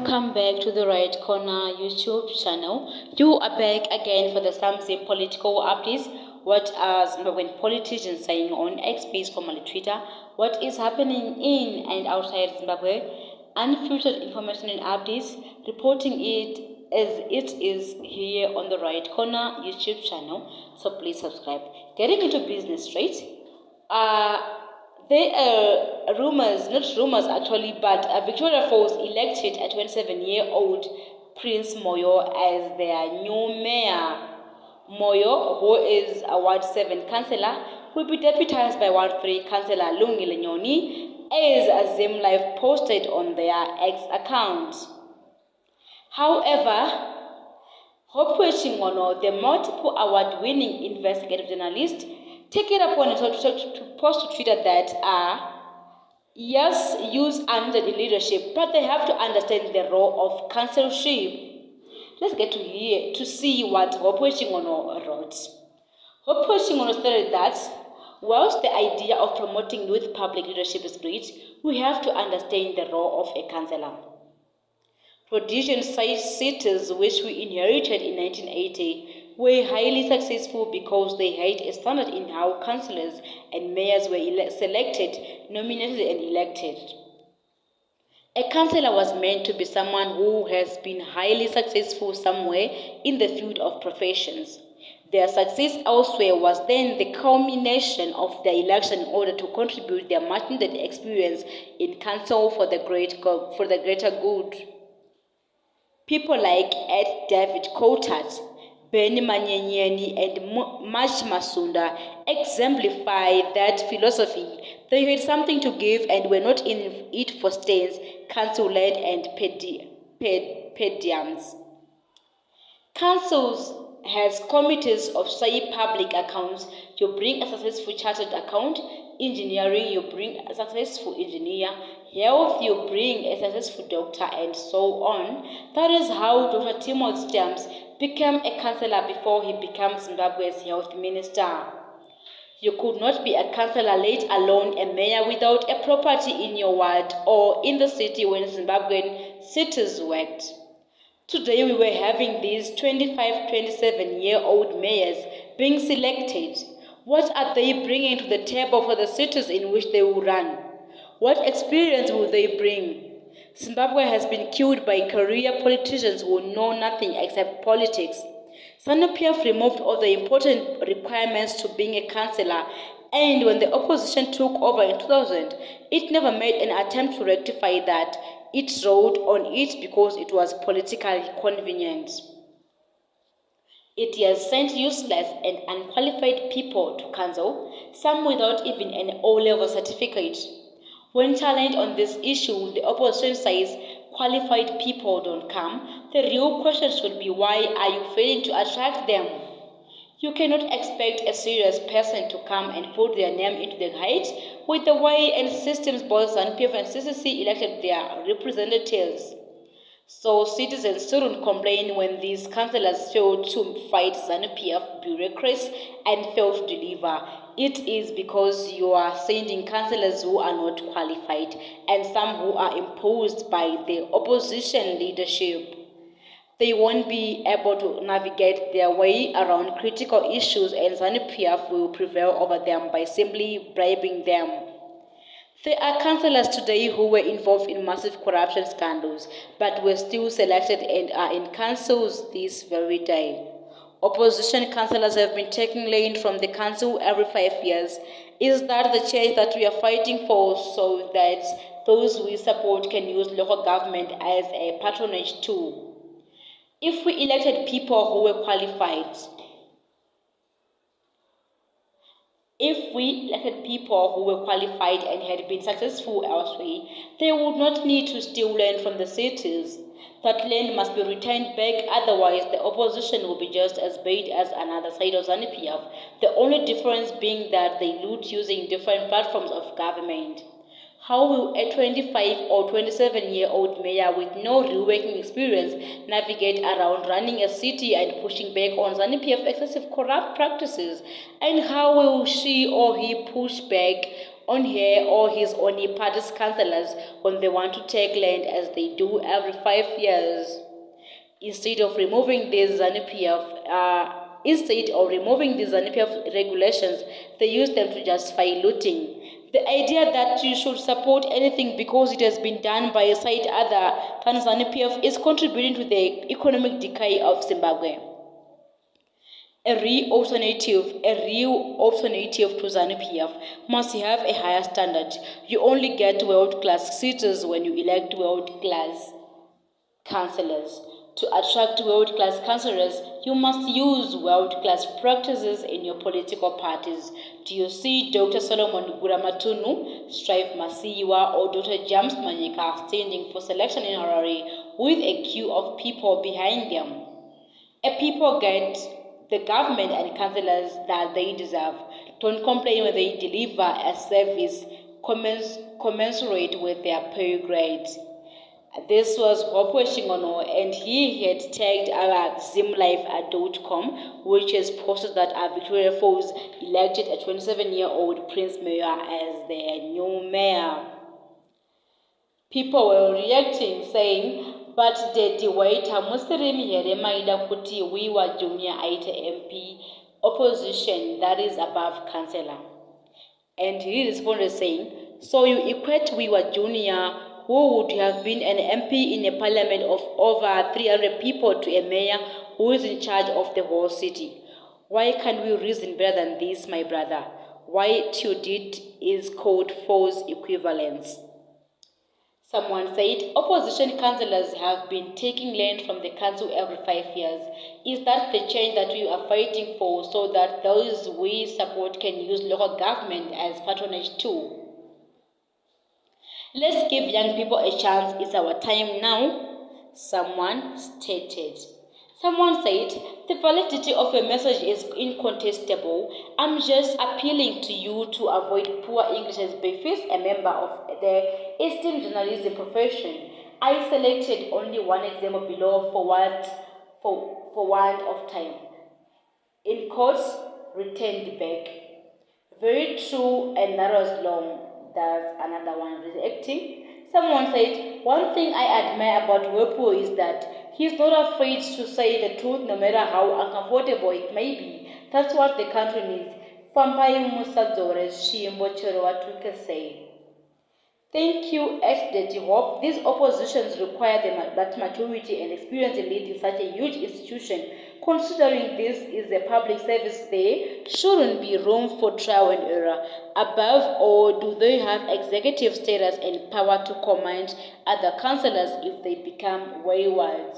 Welcome back to the Right Corner YouTube channel. You are back again for the Samsung political updates. What are Zimbabwean politicians saying on X space, formerly Twitter? What is happening in and outside Zimbabwe? Unfiltered information and updates, reporting it as it is here on the Right Corner YouTube channel. So please subscribe. Getting into business straight. There are rumors, not rumors actually, but Victoria Falls elected a 27-year-old Prince Moyo as their new mayor. Moyo, who is a Ward 7 councillor, will be deputized by Ward 3 councillor Lungile Nyoni, as Zim Live posted on their X account. However, Hopewell Chin'ono, the multiple award-winning investigative journalist, take it upon himself to post to Twitter that yes, use under the leadership, but they have to understand the role of councilship. Let's get to see what Hopewell Chin'ono wrote. Hopewell Chin'ono stated that whilst the idea of promoting youth public leadership is great, we have to understand the role of a councillor. Rhodesian cities, which we inherited in 1980, were highly successful because they had a standard in how councillors and mayors were selected, nominated and elected. A councillor was meant to be someone who has been highly successful somewhere in the field of professions. Their success elsewhere was then the culmination of their election in order to contribute their much-needed experience in council for the greater good. People like Ed David Coulthard, Benny Manyenyeni and March Masunda exemplify that philosophy. They had something to give and were not in it for stains, council-led and pediums. Councils has committees of, say, public accounts. You bring a successful chartered account. Engineering, you bring a successful engineer. Health, you bring a successful doctor, and so on. That is how Dr. Timothy Stamps became a councillor before he became Zimbabwe's health minister. You could not be a councillor, let alone a mayor, without a property in your ward or in the city when Zimbabwean cities worked. Today we were having these 25, 27-year-old mayors being selected. What are they bringing to the table for the cities in which they will run? What experience will they bring? Zimbabwe has been killed by career politicians who know nothing except politics. ZANU-PF removed all the important requirements to being a councillor, and when the opposition took over in 2000, it never made an attempt to rectify that. It rode on it because it was politically convenient. It has sent useless and unqualified people to council, some without even an O-level certificate. When challenged on this issue, the opposition says qualified people don't come. The real question should be, why are you failing to attract them? You cannot expect a serious person to come and put their name into the height with the way and systems both ZANU-PF and CCC elected their representatives. So citizens shouldn't complain when these councillors fail to fight ZANU-PF bureaucrats and fail to deliver. It is because you are sending councillors who are not qualified and some who are imposed by the opposition leadership. They won't be able to navigate their way around critical issues, and ZANU-PF will prevail over them by simply bribing them. There are councillors today who were involved in massive corruption scandals, but were still selected and are in councils this very day. Opposition councillors have been taking land from the council every 5 years. Is that the change that we are fighting for, so that those we support can use local government as a patronage tool? If we elected people who were qualified, and had been successful elsewhere, they would not need to steal land from the cities. That land must be returned back, otherwise the opposition will be just as bad as another side of ZANU-PF, the only difference being that they loot using different platforms of government. How will a 25 or 27-year-old mayor with no real working experience navigate around running a city and pushing back on ZANU-PF excessive corrupt practices? And how will she or he push back on her or his only party's councillors when they want to take land, as they do every 5 years. Instead of removing these ZANU-PF regulations, they use them to justify looting. The idea that you should support anything because it has been done by a side other than ZANU-PF is contributing to the economic decay of Zimbabwe. A real alternative to ZANU-PF must have a higher standard. You only get world-class cities when you elect world-class councillors. To attract world-class councillors, you must use world-class practices in your political parties. Do you see Dr. Solomon Guramatunu, Strive Masiwa, or Dr. James Manyika standing for selection in Harare with a queue of people behind them? People get the government and councillors that they deserve. Don't complain when they deliver a service commensurate with their pay grade. This was Hopewell Chin'ono, and he had tagged our zimlife.com, which has posted that our Victoria Falls elected a 27-year-old Prince Mayor as their new mayor. People were reacting, saying, but the waiter Musirimi Heremaida Kuti Wiwa Junior Aita MP opposition that is above councillor. And he responded saying, so you equate Wiwa Junior, who would have been an MP in a parliament of over 300 people, to a mayor who is in charge of the whole city. Why can't we reason better than this, my brother? What you did is called false equivalence. Someone said, opposition councillors have been taking land from the council every 5 years. Is that the change that we are fighting for, so that those we support can use local government as patronage too? Let's give young people a chance. It's our time now, someone stated. Someone said, the validity of your message is incontestable. I'm just appealing to you to avoid poor English as Befi's a member of the esteemed journalism profession. I selected only one example below for want of time. In quotes, returned back. Very true, and that was long. That's another one reacting. Someone said, one thing I admire about Hopewell is that he's not afraid to say the truth no matter how uncomfortable it may be. That's what the country needs. Fampai Musadzores Shimbo Cherowatuke said. Thank you, H.D. Hope. These oppositions require that maturity and experience in leading such a huge institution. Considering this is a public service, there shouldn't be room for trial and error. Above all, do they have executive status and power to command other councillors if they become wayward?